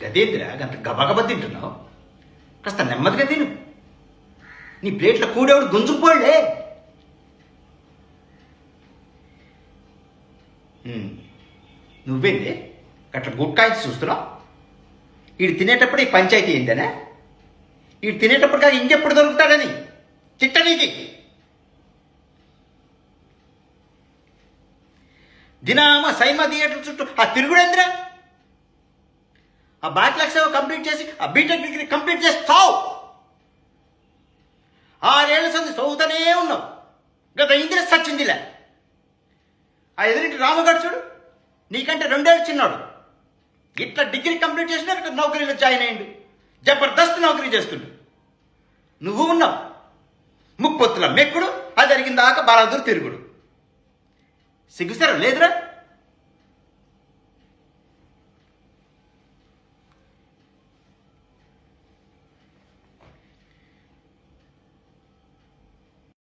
గదేంద్రా గంత గబగబ తింటున్నావు? కాస్త నెమ్మదిగా తిను. నీ ప్లేట్లో కూడేవాడు గుంజుకుపోలే. నువ్వేంది అట్లా గుట్కాయించి చూస్తున్నావు? వీడు తినేటప్పుడు ఈ పంచాయతీ ఏంటనే? వీడు తినేటప్పుడు కాక ఇంకెప్పుడు దొరుకుతాడని తిట్టనీకి. దినామా సైమా థియేటర్ చుట్టూ ఆ తిరుగుడేంద్రా? ఆ బ్యాక్లాగ్స్ ఏవో కంప్లీట్ చేసి ఆ బీటెక్ డిగ్రీ కంప్లీట్ చేసి చావు. 6 ఏళ్ల సంది చదువుతూనే ఉన్నావు. గత ఇందిర సచ్చిందిలే. ఆ ఎదురింటి రామగాడు చూడు, నీకంటే 2 ఏళ్ళు చిన్నాడు. ఇట్లా డిగ్రీ కంప్లీట్ చేసినా నౌకరీలో జాయిన్ అయ్యిండు. జబర్దస్త్ నౌకరీ చేస్తుండు. నువ్వు ఉన్నావు ముప్పొత్తుల మెక్కుడు, అది జరిగిన దాకా బలాదూరు తిరుగుడు. సిగ్గుసరం లేదురా?